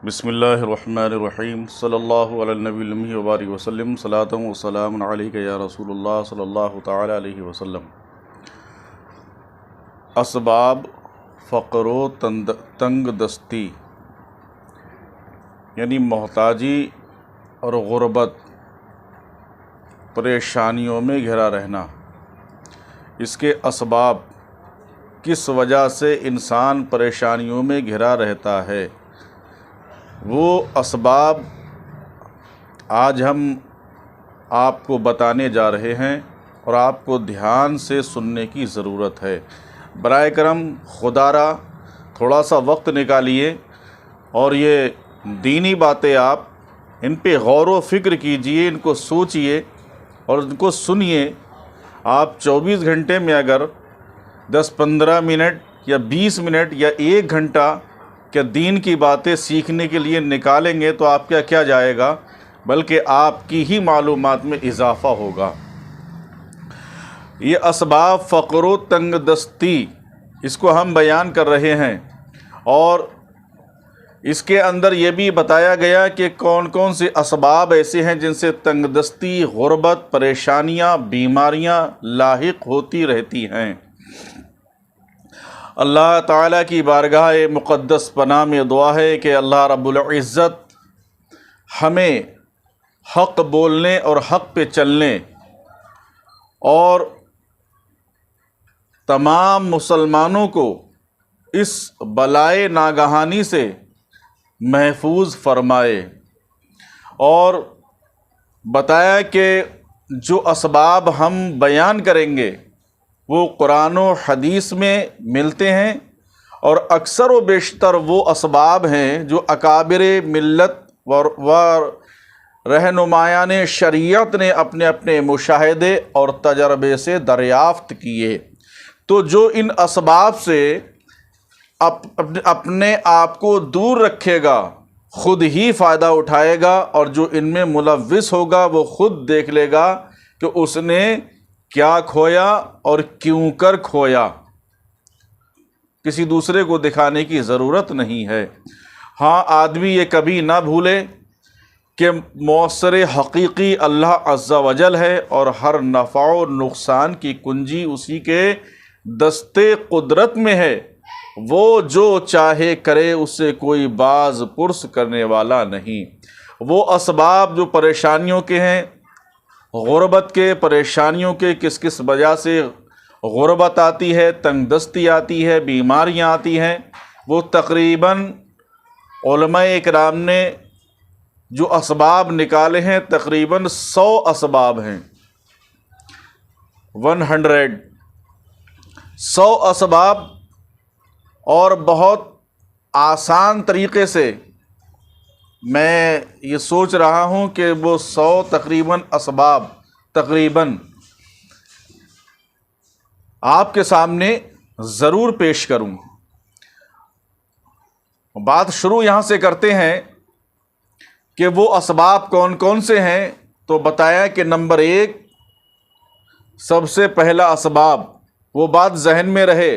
بسم اللہ الرحمن الرحیم صلی اللہ علی النبی الأمی وبارک وسلم صلاۃ و سلام علیک یا رسول اللہ صلی اللہ تعالی علیہ وسلم۔ اسباب فقر و تنگ دستی یعنی محتاجی اور غربت، پریشانیوں میں گھرا رہنا، اس کے اسباب، کس وجہ سے انسان پریشانیوں میں گھرا رہتا ہے، وہ اسباب آج ہم آپ کو بتانے جا رہے ہیں اور آپ کو دھیان سے سننے کی ضرورت ہے۔ برائے کرم خدا را تھوڑا سا وقت نکالیے اور یہ دینی باتیں آپ ان پہ غور و فکر کیجئے، ان کو سوچئے اور ان کو سنیے۔ آپ 24 گھنٹے میں اگر 10-15 منٹ یا 20 منٹ یا 1 گھنٹہ کہ دین کی باتیں سیکھنے کے لیے نکالیں گے تو آپ کیا جائے گا، بلکہ آپ کی ہی معلومات میں اضافہ ہوگا۔ یہ اسباب فقر و تنگ دستی، اس کو ہم بیان کر رہے ہیں، اور اس کے اندر یہ بھی بتایا گیا کہ کون کون سے اسباب ایسے ہیں جن سے تنگ دستی، غربت، پریشانیاں، بیماریاں لاحق ہوتی رہتی ہیں۔ اللہ تعالیٰ کی بارگاہ مقدس پناہ میں دعا ہے کہ اللہ رب العزت ہمیں حق بولنے اور حق پہ چلنے اور تمام مسلمانوں کو اس بلائے ناگہانی سے محفوظ فرمائے، اور بتایا کہ جو اسباب ہم بیان کریں گے وہ قرآن و حدیث میں ملتے ہیں، اور اکثر و بیشتر وہ اسباب ہیں جو اکابر ملت و رہنمایان شریعت نے اپنے اپنے مشاہدے اور تجربے سے دریافت کیے۔ تو جو ان اسباب سے اپنے آپ کو دور رکھے گا خود ہی فائدہ اٹھائے گا، اور جو ان میں ملوث ہوگا وہ خود دیکھ لے گا کہ اس نے کیا کھویا اور کیوں کر کھویا۔ کسی دوسرے کو دکھانے کی ضرورت نہیں ہے۔ ہاں، آدمی یہ کبھی نہ بھولے کہ مؤثر حقیقی اللہ عز و جل ہے، اور ہر نفع و نقصان کی کنجی اسی کے دستے قدرت میں ہے۔ وہ جو چاہے کرے، اس سے کوئی باز پرس کرنے والا نہیں۔ وہ اسباب جو پریشانیوں کے ہیں، غربت کے، پریشانیوں کے، کس کس وجہ سے غربت آتی ہے، تنگ دستی آتی ہے، بیماریاں آتی ہیں، وہ تقریباً علماء اکرام نے جو اسباب نکالے ہیں تقریباً 100 اسباب ہیں۔ 100 اسباب، اور بہت آسان طریقے سے میں یہ سوچ رہا ہوں کہ وہ 100 تقریباً اسباب تقریباً آپ کے سامنے ضرور پیش کروں۔ بات شروع یہاں سے کرتے ہیں کہ وہ اسباب کون کون سے ہیں۔ تو بتایا کہ نمبر 1 سب سے پہلا اسباب، وہ بات ذہن میں رہے،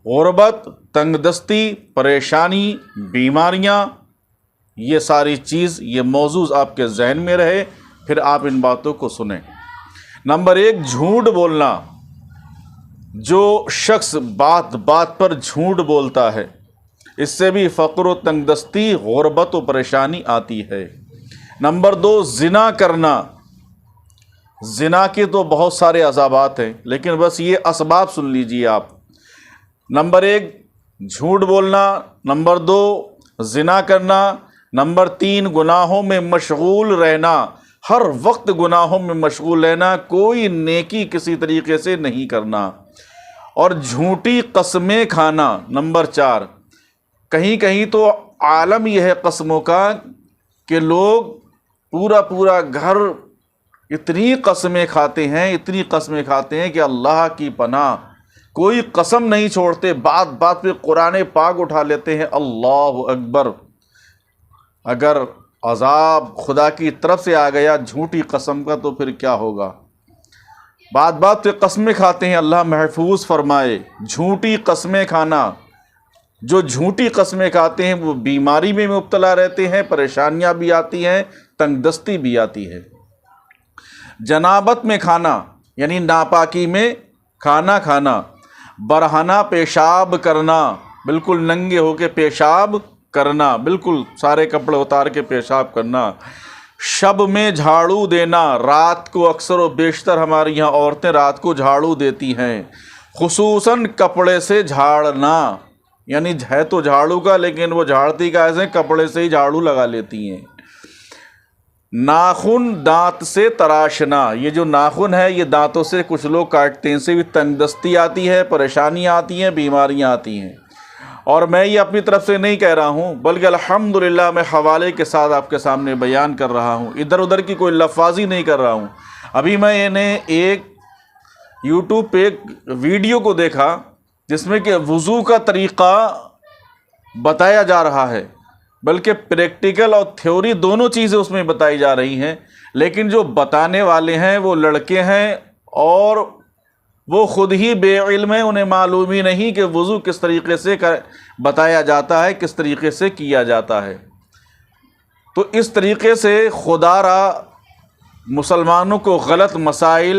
غربت، تنگ دستی، پریشانی، بیماریاں، یہ ساری چیز، یہ موضوع آپ کے ذہن میں رہے، پھر آپ ان باتوں کو سنیں۔ نمبر 1 جھوٹ بولنا۔ جو شخص بات بات پر جھوٹ بولتا ہے، اس سے بھی فقر و تنگ دستی، غربت و پریشانی آتی ہے۔ نمبر 2 زنا کرنا۔ زنا کے تو بہت سارے عذابات ہیں، لیکن بس یہ اسباب سن لیجیے آپ۔ نمبر 1 جھوٹ بولنا، نمبر 2 زنا کرنا، نمبر 3 گناہوں میں مشغول رہنا، ہر وقت گناہوں میں مشغول رہنا، کوئی نیکی کسی طریقے سے نہیں کرنا، اور جھوٹی قسمیں کھانا۔ نمبر 4 کہیں کہیں تو عالم یہ ہے قسموں کا کہ لوگ پورا گھر اتنی قسمیں کھاتے ہیں کہ اللہ کی پناہ، کوئی قسم نہیں چھوڑتے، بات بات پہ قرآن پاک اٹھا لیتے ہیں۔ اللہ اکبر! اگر عذاب خدا کی طرف سے آ گیا جھوٹی قسم کا تو پھر کیا ہوگا۔ بات بات پہ قسمیں کھاتے ہیں، اللہ محفوظ فرمائے۔ جھوٹی قسمیں کھانا، جو جھوٹی قسمیں کھاتے ہیں وہ بیماری میں مبتلا رہتے ہیں، پریشانیاں بھی آتی ہیں، تنگ دستی بھی آتی ہے۔ جنابت میں کھانا یعنی ناپاکی میں کھانا کھانا، برہنہ پیشاب کرنا، بالکل ننگے ہو کے پیشاب کرنا، بالکل سارے کپڑے اتار کے پیشاب کرنا، شب میں جھاڑو دینا، رات کو اکثر و بیشتر ہمارے یہاں عورتیں رات کو جھاڑو دیتی ہیں، خصوصاً کپڑے سے جھاڑنا، یعنی ہے تو جھاڑو کا لیکن وہ جھاڑتی کا ایسے کپڑے سے ہی جھاڑو لگا لیتی ہیں۔ ناخن دانت سے تراشنا، یہ جو ناخن ہے یہ دانتوں سے کچھ لوگ کاٹتے ہیں، ان سے بھی تنگ دستی آتی ہے، پریشانیاں آتی ہیں، بیماریاں آتی ہیں۔ اور میں یہ اپنی طرف سے نہیں کہہ رہا ہوں بلکہ الحمدللہ میں حوالے کے ساتھ آپ کے سامنے بیان کر رہا ہوں، ادھر ادھر کی کوئی لفاظی نہیں کر رہا ہوں۔ ابھی میں نے ایک یوٹیوب پہ ایک ویڈیو کو دیکھا جس میں کہ وضو کا طریقہ بتایا جا رہا ہے، بلکہ پریکٹیکل اور تھیوری دونوں چیزیں اس میں بتائی جا رہی ہیں، لیکن جو بتانے والے ہیں وہ لڑکے ہیں اور وہ خود ہی بے علم ہیں، انہیں معلوم ہی نہیں کہ وضو کس طریقے سے بتایا جاتا ہے، کس طریقے سے کیا جاتا ہے۔ تو اس طریقے سے خدا را مسلمانوں کو غلط مسائل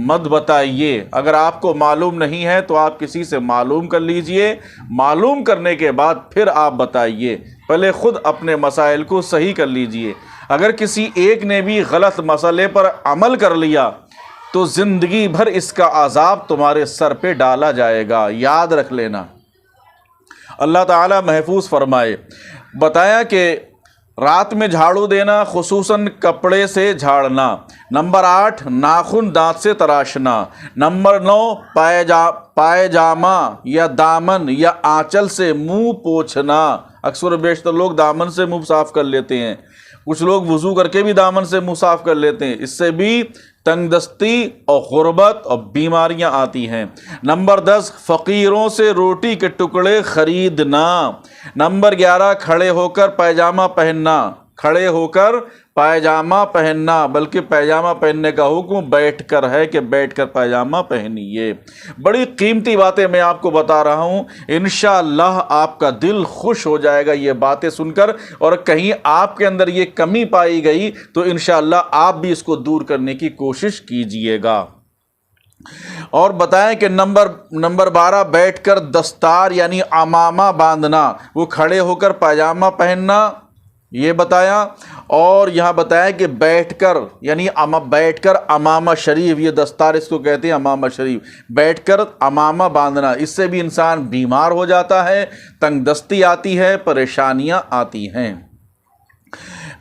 مت بتائیے، اگر آپ کو معلوم نہیں ہے تو آپ کسی سے معلوم کر لیجئے، معلوم کرنے کے بعد پھر آپ بتائیے، پہلے خود اپنے مسائل کو صحیح کر لیجئے۔ اگر کسی ایک نے بھی غلط مسئلے پر عمل کر لیا تو زندگی بھر اس کا عذاب تمہارے سر پہ ڈالا جائے گا، یاد رکھ لینا۔ اللہ تعالی محفوظ فرمائے۔ بتایا کہ رات میں جھاڑو دینا، خصوصاً کپڑے سے جھاڑنا۔ نمبر 8 ناخن دانت سے تراشنا۔ نمبر 9 پائجامہ یا دامن یا آنچل سے منہ پوچھنا۔ اکثر و بیشتر لوگ دامن سے منہ صاف کر لیتے ہیں، کچھ لوگ وضو کر کے بھی دامن سے منہ صاف کر لیتے ہیں، اس سے بھی تنگ دستی اور غربت اور بیماریاں آتی ہیں۔ نمبر 10 فقیروں سے روٹی کے ٹکڑے خریدنا۔ نمبر 11 کھڑے ہو کر پائجامہ پہننا، کھڑے ہو کر پائجامہ پہننا، بلکہ پائجامہ پہننے کا حکم بیٹھ کر ہے کہ بیٹھ کر پائجامہ پہنیے۔ بڑی قیمتی باتیں میں آپ کو بتا رہا ہوں، انشاءاللہ آپ کا دل خوش ہو جائے گا یہ باتیں سن کر، اور کہیں آپ کے اندر یہ کمی پائی گئی تو انشاءاللہ آپ بھی اس کو دور کرنے کی کوشش کیجئے گا۔ اور بتائیں کہ نمبر 12 بیٹھ کر دستار یعنی عمامہ باندھنا، وہ کھڑے ہو کر پائجامہ پہننا یہ بتایا، اور یہاں بتایا کہ بیٹھ کر یعنی بیٹھ کر عمامہ شریف، یہ دستار اس کو کہتے ہیں عمامہ شریف، بیٹھ کر عمامہ باندھنا، اس سے بھی انسان بیمار ہو جاتا ہے، تنگ دستی آتی ہے، پریشانیاں آتی ہیں۔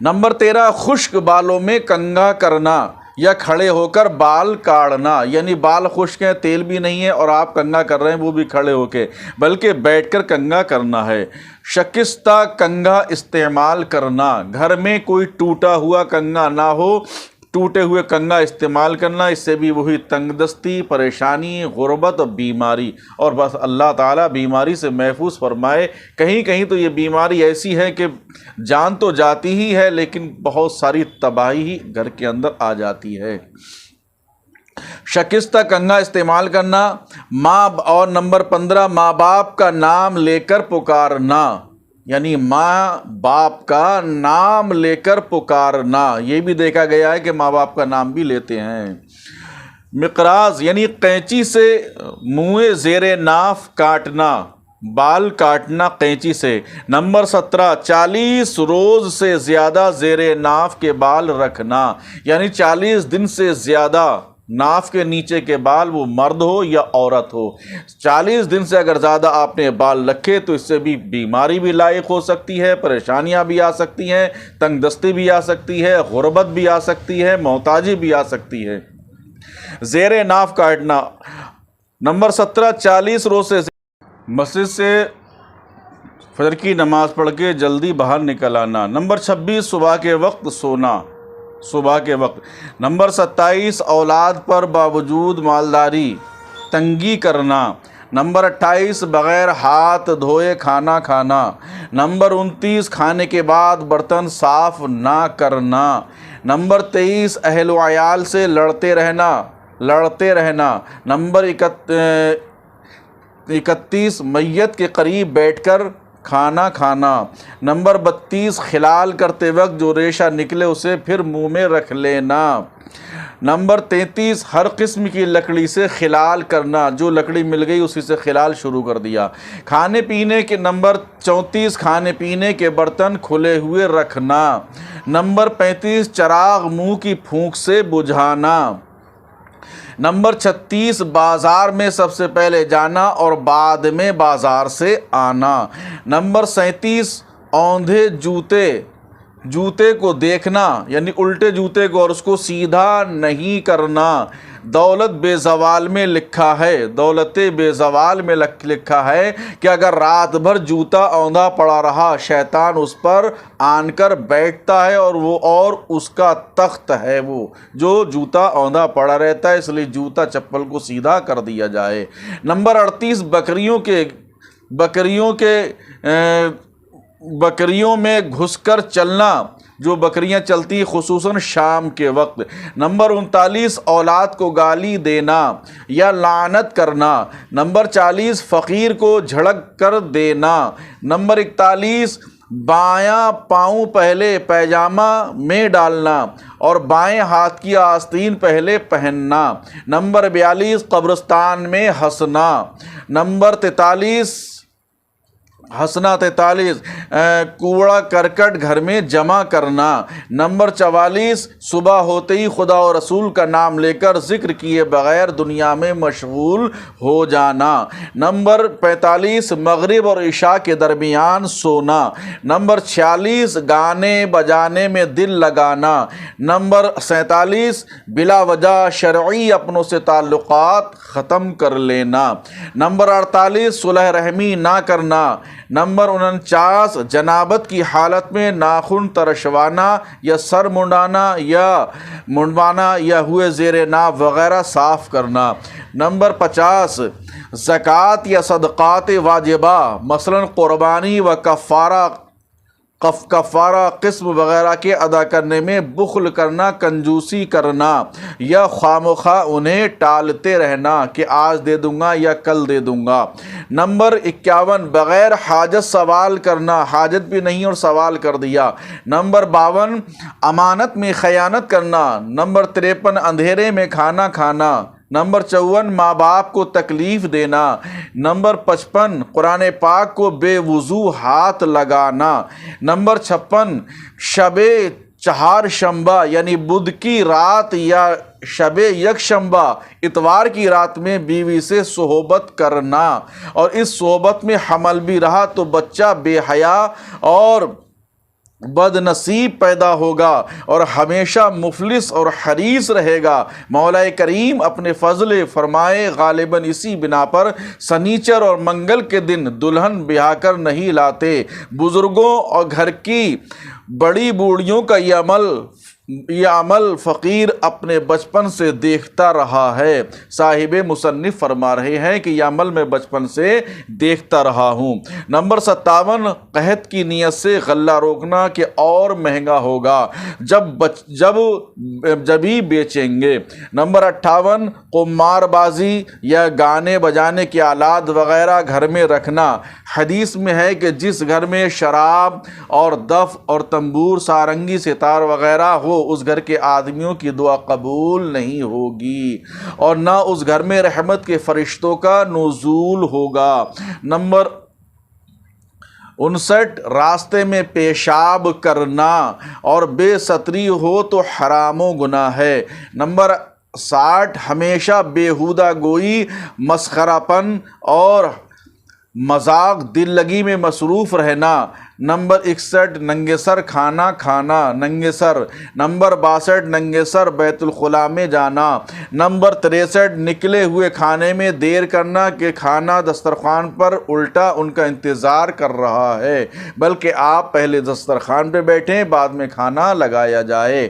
نمبر 13 خشک بالوں میں کنگھا کرنا یا کھڑے ہو کر بال کاڑنا، یعنی بال خشک ہیں، تیل بھی نہیں ہے اور آپ کنگھا کر رہے ہیں وہ بھی کھڑے ہو کے، بلکہ بیٹھ کر کنگھا کرنا ہے۔ شکستہ کنگھا استعمال کرنا، گھر میں کوئی ٹوٹا ہوا کنگھا نہ ہو، ٹوٹے ہوئے کنگھا استعمال کرنا، اس سے بھی وہی تنگ دستی، پریشانی، غربت اور بیماری، اور بس اللہ تعالیٰ بیماری سے محفوظ فرمائے۔ کہیں کہیں تو یہ بیماری ایسی ہے کہ جان تو جاتی ہی ہے لیکن بہت ساری تباہی ہی گھر کے اندر آ جاتی ہے۔ شکستہ کنگھا استعمال کرنا، اور نمبر 15 ماں باپ کا نام لے کر پکارنا، یعنی ماں باپ کا نام لے کر پکارنا، یہ بھی دیکھا گیا ہے کہ ماں باپ کا نام بھی لیتے ہیں۔ مقراض یعنی قینچی سے منہ زیر ناف کاٹنا، بال کاٹنا قینچی سے۔ نمبر 17 40 روز سے زیادہ زیر ناف کے بال رکھنا، یعنی 40 دن سے زیادہ ناف کے نیچے کے بال، وہ مرد ہو یا عورت ہو، 40 دن سے اگر زیادہ آپ نے بال رکھے تو اس سے بھی بیماری بھی لاحق ہو سکتی ہے، پریشانیاں بھی آ سکتی ہیں، تنگ دستی بھی آ سکتی ہے، غربت بھی آ سکتی ہے، محتاجی بھی آ سکتی ہے۔ زیر ناف کاٹنا۔ نمبر 17 40 روز سے مسجد سے فجر کی نماز پڑھ کے جلدی باہر نکل آنا۔ نمبر 26 صبح کے وقت سونا، صبح کے وقت۔ نمبر 27 اولاد پر باوجود مالداری تنگی کرنا۔ نمبر 28 بغیر ہاتھ دھوئے کھانا کھانا۔ نمبر 29 کھانے کے بعد برتن صاف نہ کرنا۔ نمبر 23 اہل و عیال سے لڑتے رہنا۔ نمبر 31 میت کے قریب بیٹھ کر کھانا کھانا۔ نمبر 32 خلال کرتے وقت جو ریشہ نکلے اسے پھر منہ میں رکھ لینا۔ نمبر 33 ہر قسم کی لکڑی سے خلال کرنا، جو لکڑی مل گئی اسی سے خلال شروع کر دیا۔ کھانے پینے کے نمبر 34 کھانے پینے کے برتن کھلے ہوئے رکھنا۔ نمبر 35 چراغ منہ کی پھونک سے بجھانا۔ نمبر 36 بازار میں سب سے پہلے جانا اور بعد میں بازار سے آنا۔ نمبر 37 اوندھے جوتے کو دیکھنا، یعنی الٹے جوتے کو، اور اس کو سیدھا نہیں کرنا۔ دولت بے زوال میں لکھا ہے، دولت بے زوال میں لکھا ہے کہ اگر رات بھر جوتا اوندھا پڑا رہا شیطان اس پر آن کر بیٹھتا ہے، اور اس کا تخت ہے وہ جو جوتا اوندھا پڑا رہتا ہے، اس لیے جوتا چپل کو سیدھا کر دیا جائے۔ نمبر 38 بکریوں میں گھس کر چلنا، جو بکریاں چلتی ہیں خصوصاً شام کے وقت۔ نمبر 39 اولاد کو گالی دینا یا لعنت کرنا۔ نمبر 40 فقیر کو جھڑک کر دینا۔ نمبر 41 بایاں پاؤں پہلے پیجامہ میں ڈالنا اور بائیں ہاتھ کی آستین پہلے پہننا۔ نمبر 42 قبرستان میں ہنسنا۔ نمبر 43 کوڑا کرکٹ گھر میں جمع کرنا۔ نمبر 44 صبح ہوتے ہی خدا اور رسول کا نام لے کر ذکر کیے بغیر دنیا میں مشغول ہو جانا۔ نمبر 45 مغرب اور عشاء کے درمیان سونا۔ نمبر 46 گانے بجانے میں دل لگانا۔ نمبر 47 بلا وجہ شرعی اپنوں سے تعلقات ختم کر لینا۔ نمبر 48 صلح رحمی نہ کرنا۔ نمبر 49 جنابت کی حالت میں ناخن ترشوانا یا سر منڈوانا یا ہوئے زیر ناف وغیرہ صاف کرنا۔ نمبر 50 زکوٰۃ یا صدقات واجبہ مثلاً قربانی و کفارہ قسم وغیرہ کے ادا کرنے میں بخل کرنا، کنجوسی کرنا یا خوامخواہ انہیں ٹالتے رہنا کہ آج دے دوں گا یا کل دے دوں گا۔ نمبر 51 بغیر حاجت سوال کرنا، حاجت بھی نہیں اور سوال کر دیا۔ نمبر 52 امانت میں خیانت کرنا۔ نمبر 53 اندھیرے میں کھانا کھانا۔ نمبر 54 ماں باپ کو تکلیف دینا۔ نمبر 55 قرآن پاک کو بے وضو ہاتھ لگانا۔ نمبر 56 شب چہارشنبہ یعنی بدھ کی رات یا شب یکشنبہ اتوار کی رات میں بیوی سے صحبت کرنا، اور اس صحبت میں حمل بھی رہا تو بچہ بے حیا اور بد نصیب پیدا ہوگا اور ہمیشہ مفلس اور حریص رہے گا۔ مولا کریم اپنے فضل فرمائے غالباً اسی بنا پر سنیچر اور منگل کے دن دلہن بیاہ کر نہیں لاتے۔ بزرگوں اور گھر کی بڑی بوڑھیوں کا یہ عمل فقیر اپنے بچپن سے دیکھتا رہا ہے۔ صاحب مصنف فرما رہے ہیں کہ یہ عمل میں بچپن سے دیکھتا رہا ہوں۔ نمبر 57 قحط کی نیت سے غلہ روکنا کہ اور مہنگا ہوگا جب ہی بیچیں گے۔ نمبر 58 قمار بازی یا گانے بجانے کے آلات وغیرہ گھر میں رکھنا۔ حدیث میں ہے کہ جس گھر میں شراب اور دف اور تنبور سارنگی ستار وغیرہ ہو اس گھر کے آدمیوں کی دعا قبول نہیں ہوگی اور نہ اس گھر میں رحمت کے فرشتوں کا نزول ہوگا۔ نمبر 59 راستے میں پیشاب کرنا اور بے ستری ہو تو حرام و گناہ ہے۔ نمبر 60 ہمیشہ بیہودہ گوئی، مسخرہ پن اور مذاق دل لگی میں مصروف رہنا۔ نمبر 61 ننگے سر کھانا کھانا، ننگے سر۔ نمبر 62 ننگے سر بیت الخلاء میں جانا۔ نمبر 63 نکلے ہوئے کھانے میں دیر کرنا کہ کھانا دسترخوان پر الٹا ان کا انتظار کر رہا ہے، بلکہ آپ پہلے دسترخوان پہ بیٹھیں بعد میں کھانا لگایا جائے۔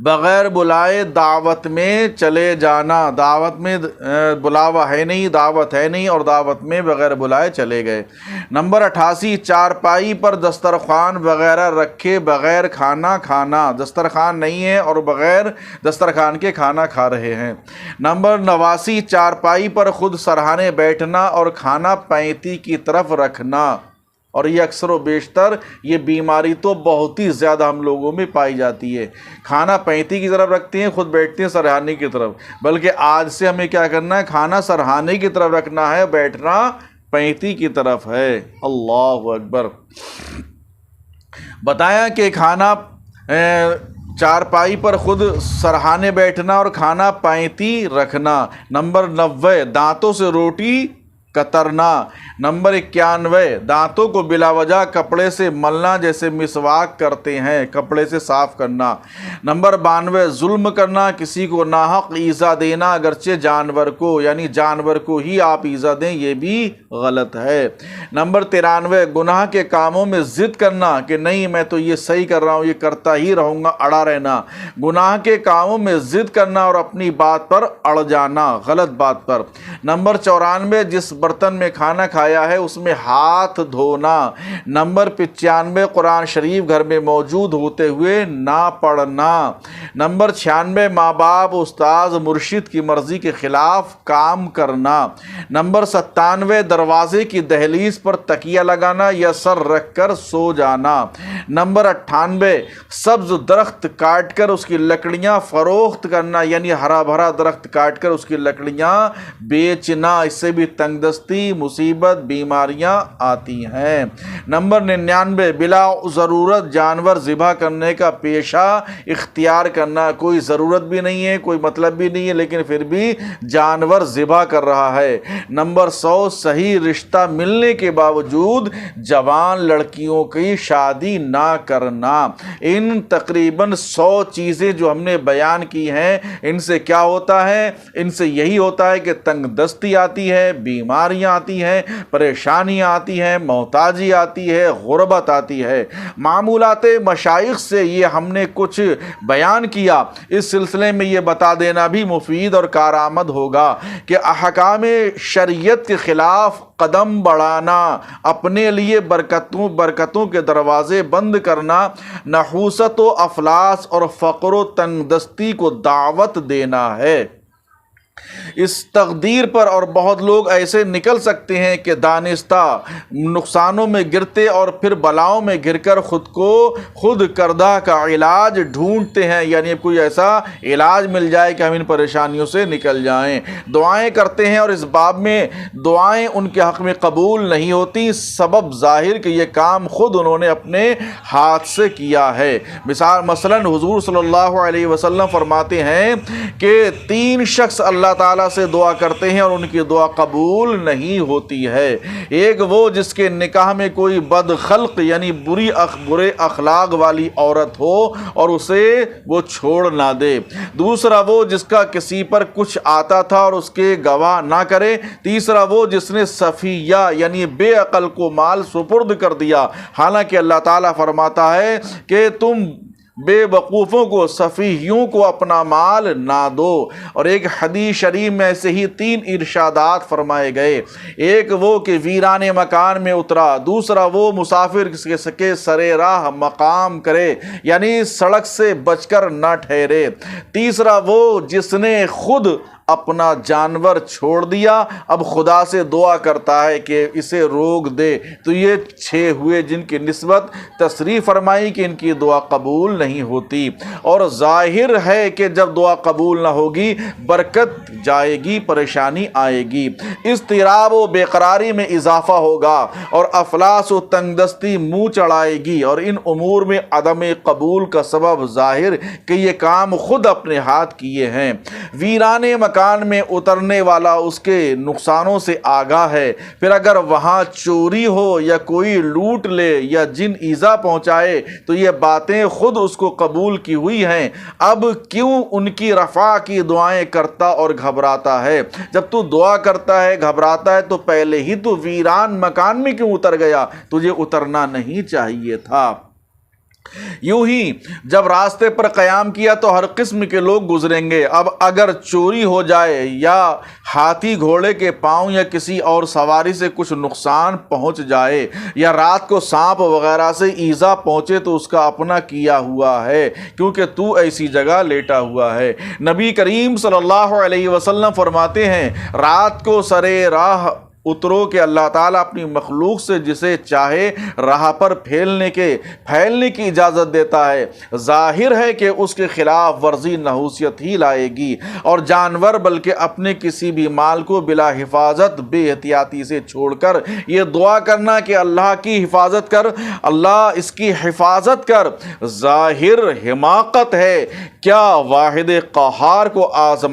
بغیر بلائے دعوت میں چلے جانا، دعوت میں بلاوا ہے نہیں، دعوت ہے نہیں اور دعوت میں بغیر بلائے چلے گئے۔ نمبر 88 چارپائی پر دسترخوان وغیرہ رکھے بغیر کھانا کھانا، دسترخوان نہیں ہے اور بغیر دسترخوان کے کھانا کھا رہے ہیں۔ نمبر 89 چارپائی پر خود سرہانے بیٹھنا اور کھانا پینتی کی طرف رکھنا، اور یہ اکثر و بیشتر یہ بیماری تو بہت ہی زیادہ ہم لوگوں میں پائی جاتی ہے، کھانا پینتی کی طرف رکھتے ہیں، خود بیٹھتے ہیں سرہانے کی طرف، بلکہ آج سے ہمیں کیا کرنا ہے، کھانا سرہانے کی طرف رکھنا ہے، بیٹھنا پینتی کی طرف ہے۔ اللہ اکبر۔ بتایا کہ کھانا چارپائی پر خود سرہانے بیٹھنا اور کھانا پینتی رکھنا۔ نمبر 90 دانتوں سے روٹی کترنا۔ نمبر 91 دانتوں کو بلا وجہ کپڑے سے ملنا، جیسے مسواک کرتے ہیں، کپڑے سے صاف کرنا۔ نمبر 92 ظلم کرنا، کسی کو ناحق ایذا دینا، اگرچہ جانور کو، یعنی جانور کو ہی آپ ایذا دیں، یہ بھی غلط ہے۔ نمبر 93 گناہ کے کاموں میں ضد کرنا کہ نہیں میں تو یہ صحیح کر رہا ہوں، یہ کرتا ہی رہوں گا، اڑا رہنا۔ گناہ کے کاموں میں ضد کرنا اور اپنی بات پر اڑ جانا، غلط بات پر۔ نمبر 94 جس برتن میں کھانا کھایا ہے اس میں ہاتھ دھونا۔ نمبر 95 قرآن شریف گھر میں موجود ہوتے ہوئے نہ پڑھنا۔ نمبر 96 ماں باپ، استاذ، مرشد کی مرضی کے خلاف کام کرنا۔ نمبر 97 دروازے کی دہلیز پر تکیہ لگانا یا سر رکھ کر سو جانا۔ نمبر 98 سبز درخت کاٹ کر اس کی لکڑیاں فروخت کرنا، یعنی ہرا بھرا درخت کاٹ کر اس کی لکڑیاں بیچنا، اس سے بھی تنگ دستی، مصیبت، بیماریاں آتی ہیں۔ نمبر 99 بلا ضرورت جانور ذبح کرنے کا پیشہ اختیار کرنا، کوئی ضرورت بھی نہیں ہے، کوئی مطلب بھی نہیں ہے، لیکن پھر بھی جانور ذبح کر رہا ہے۔ نمبر 100 صحیح رشتہ ملنے کے باوجود جوان لڑکیوں کی شادی نہ کرنا۔ ان تقریباً 100 چیزیں جو ہم نے بیان کی ہیں، ان سے کیا ہوتا ہے؟ ان سے یہی ہوتا ہے کہ تنگ دستی آتی ہے، بیماریاں آتی ہیں، پریشانیاں آتی ہیں، محتاجی آتی ہے، غربت آتی ہے۔ معمولات مشائخ سے یہ ہم نے کچھ بیان کیا، اس سلسلے میں یہ بتا دینا بھی مفید اور کارآمد ہوگا کہ احکام شریعت کے خلاف قدم بڑھانا، اپنے لیے برکتوں کے دروازے بند کرنا، نحوست و افلاس اور فقر و تنگ دستی کو دعوت دینا ہے۔ اس تقدیر پر اور بہت لوگ ایسے نکل سکتے ہیں کہ دانستہ نقصانوں میں گرتے اور پھر بلاؤں میں گر کر خود کردہ کا علاج ڈھونڈتے ہیں، یعنی کوئی ایسا علاج مل جائے کہ ہم ان پریشانیوں سے نکل جائیں، دعائیں کرتے ہیں اور اس باب میں دعائیں ان کے حق میں قبول نہیں ہوتی، سبب ظاہر کہ یہ کام خود انہوں نے اپنے ہاتھ سے کیا ہے۔ مثلا حضور صلی اللہ علیہ وسلم فرماتے ہیں کہ 3 شخص اللہ تعالیٰ سے دعا کرتے ہیں اور ان کی دعا قبول نہیں ہوتی ہے۔ ایک وہ جس کے نکاح میں کوئی بد خلق یعنی برے اخلاق والی عورت ہو اور اسے وہ چھوڑ نہ دے۔ دوسرا وہ جس کا کسی پر کچھ آتا تھا اور اس کے گواہ نہ کرے۔ تیسرا وہ جس نے صفیہ یعنی بے عقل کو مال سپرد کر دیا، حالانکہ اللہ تعالیٰ فرماتا ہے کہ تم بے وقوفوں کو، سفیہیوں کو اپنا مال نہ دو۔ اور ایک حدیث شریف میں ایسے ہی 3 ارشادات فرمائے گئے، ایک وہ کہ ویران مکان میں اترا، دوسرا وہ مسافر کے سرے راہ مقام کرے یعنی سڑک سے بچ کر نہ ٹھہرے، تیسرا وہ جس نے خود اپنا جانور چھوڑ دیا، اب خدا سے دعا کرتا ہے کہ اسے روک دے۔ تو یہ 6 ہوئے جن کی نسبت تصریح فرمائی کہ ان کی دعا قبول نہیں ہوتی، اور ظاہر ہے کہ جب دعا قبول نہ ہوگی برکت جائے گی، پریشانی آئے گی، اضطراب و بے قراری میں اضافہ ہوگا اور افلاس و تنگ دستی منہ چڑھائے گی، اور ان امور میں عدم قبول کا سبب ظاہر کہ یہ کام خود اپنے ہاتھ کیے ہیں۔ ویران مکان میں اترنے والا اس کے نقصانوں سے آگاہ ہے، پھر اگر وہاں چوری ہو یا کوئی لوٹ لے یا جن ایذا پہنچائے تو یہ باتیں خود اس کو قبول کی ہوئی ہیں، اب کیوں ان کی رفع کی دعائیں کرتا اور گھبراتا ہے؟ جب تو دعا کرتا ہے، گھبراتا ہے، تو پہلے ہی تو ویران مکان میں کیوں اتر گیا؟ تجھے اترنا نہیں چاہیے تھا۔ یوں ہی جب راستے پر قیام کیا تو ہر قسم کے لوگ گزریں گے۔ اب اگر چوری ہو جائے یا ہاتھی گھوڑے کے پاؤں یا کسی اور سواری سے کچھ نقصان پہنچ جائے یا رات کو سانپ وغیرہ سے ایذا پہنچے تو اس کا اپنا کیا ہوا ہے، کیونکہ تو ایسی جگہ لیٹا ہوا ہے۔ نبی کریم صلی اللہ علیہ وسلم فرماتے ہیں، رات کو سرے راہ اترو کہ اللہ تعالیٰ اپنی مخلوق سے جسے چاہے راہ پر پھیلنے کی اجازت دیتا ہے۔ ظاہر ہے کہ اس کے خلاف ورزی نحوست ہی لائے گی، اور جانور بلکہ اپنے کسی بھی مال کو بلا حفاظت بے احتیاطی سے چھوڑ کر یہ دعا کرنا کہ اللہ کی حفاظت کر، اللہ اس کی حفاظت کر، ظاہر حماقت ہے۔ کیا واحد قہار کو آزما